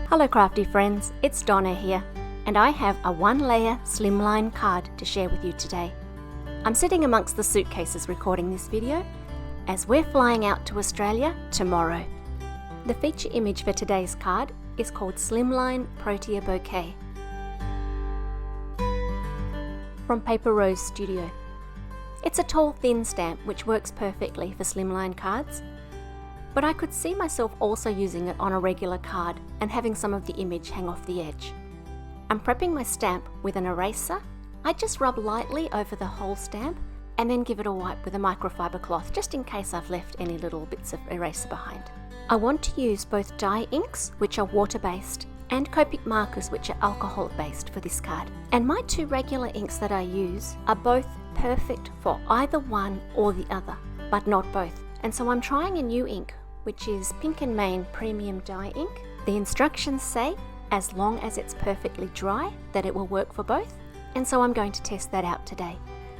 Hello crafty friends, it's Donna here, and I have a one-layer slimline card to share with you today. I'm sitting amongst the suitcases recording this video as we're flying out to Australia tomorrow. The feature image for today's card is called Slimline Protea Bouquet from Paper Rose Studio. It's a tall thin stamp which works perfectly for slimline cards, but I could see myself also using it on a regular card and having some of the image hang off the edge. I'm prepping my stamp with an eraser. I just rub lightly over the whole stamp and then give it a wipe with a microfiber cloth just in case I've left any little bits of eraser behind. I want to use both dye inks, which are water-based, and Copic markers, which are alcohol-based for this card. And my two regular inks that I use are both perfect for either one or the other, but not both. And so I'm trying a new ink, which is Pink & Main Premium Dye Ink. The instructions say, as long as it's perfectly dry, that it will work for both. And so I'm going to test that out today.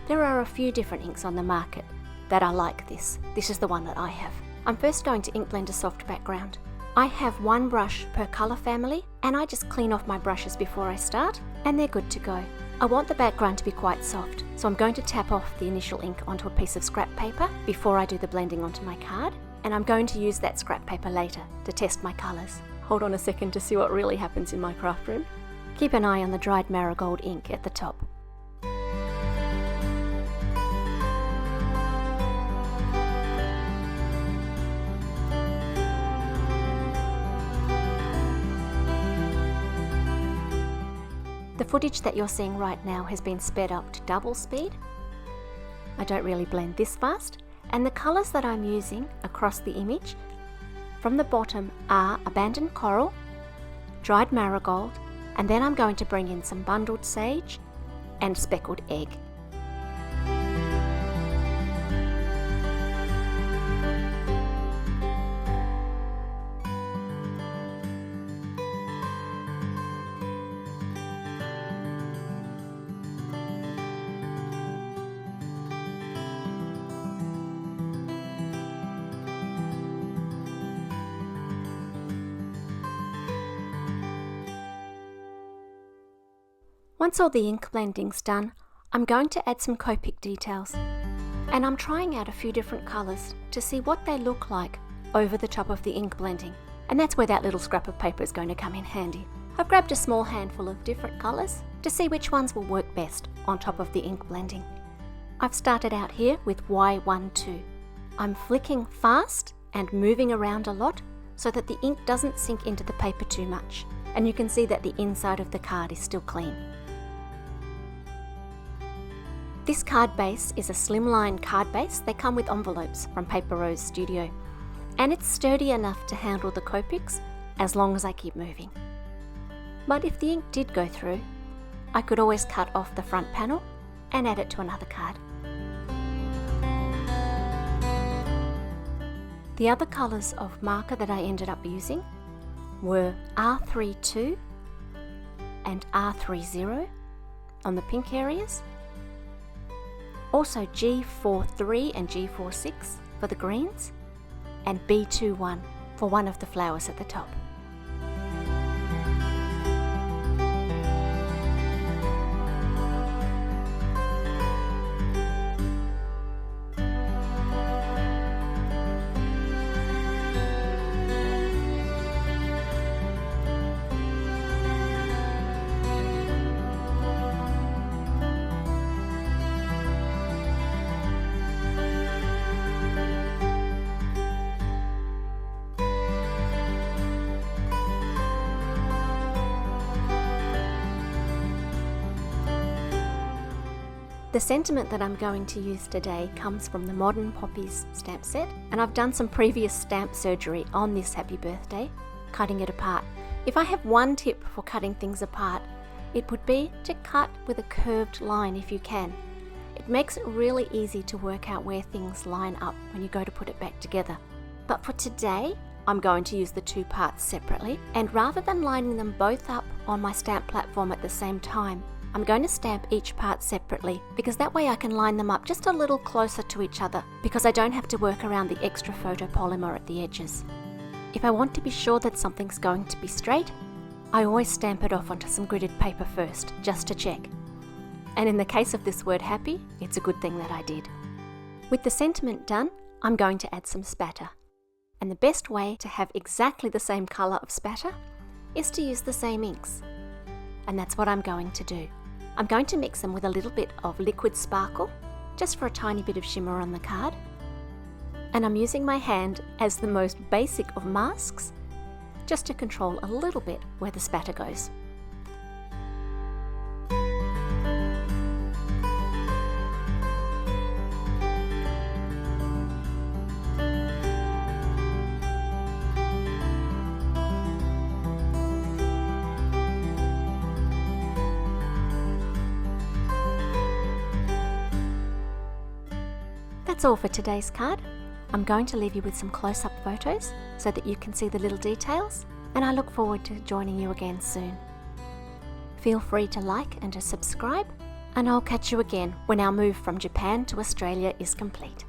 There are a few different inks on the market that are like this. This is the one that I have. I'm first going to ink blend a soft background. I have one brush per colour family, and I just clean off my brushes before I start, and they're good to go. I want the background to be quite soft, so I'm going to tap off the initial ink onto a piece of scrap paper before I do the blending onto my card, and I'm going to use that scrap paper later to test my colours. Hold on a second to see what really happens in my craft room. Keep an eye on the dried Marigold ink at the top. The footage that you're seeing right now has been sped up to double speed. I don't really blend this fast, and the colours that I'm using across the image from the bottom are abandoned coral, dried marigold, and then I'm going to bring in some bundled sage and speckled egg. Once all the ink blending's done, I'm going to add some Copic details. And I'm trying out a few different colours to see what they look like over the top of the ink blending. And that's where that little scrap of paper is going to come in handy. I've grabbed a small handful of different colours to see which ones will work best on top of the ink blending. I've started out here with Y12. I'm flicking fast and moving around a lot so that the ink doesn't sink into the paper too much. And you can see that the inside of the card is still clean. This card base is a slimline card base. They come with envelopes from Paper Rose Studio, and it's sturdy enough to handle the Copics as long as I keep moving. But if the ink did go through, I could always cut off the front panel and add it to another card. The other colours of marker that I ended up using were R32 and R30 on the pink areas. Also G43 and G46 for the greens, and B21 for one of the flowers at the top. The sentiment that I'm going to use today comes from the Modern Poppies stamp set, and I've done some previous stamp surgery on this happy birthday, cutting it apart. If I have one tip for cutting things apart, it would be to cut with a curved line if you can. It makes it really easy to work out where things line up when you go to put it back together. But for today, I'm going to use the two parts separately, and rather than lining them both up on my stamp platform at the same time, I'm going to stamp each part separately because that way I can line them up just a little closer to each other because I don't have to work around the extra photopolymer at the edges. If I want to be sure that something's going to be straight, I always stamp it off onto some gridded paper first, just to check. And in the case of this word happy, it's a good thing that I did. With the sentiment done, I'm going to add some spatter. And the best way to have exactly the same colour of spatter is to use the same inks. And that's what I'm going to do. I'm going to mix them with a little bit of liquid sparkle, just for a tiny bit of shimmer on the card. And I'm using my hand as the most basic of masks, just to control a little bit where the spatter goes. That's all for today's card. I'm going to leave you with some close-up photos so that you can see the little details, and I look forward to joining you again soon. Feel free to like and to subscribe, and I'll catch you again when our move from Japan to Australia is complete.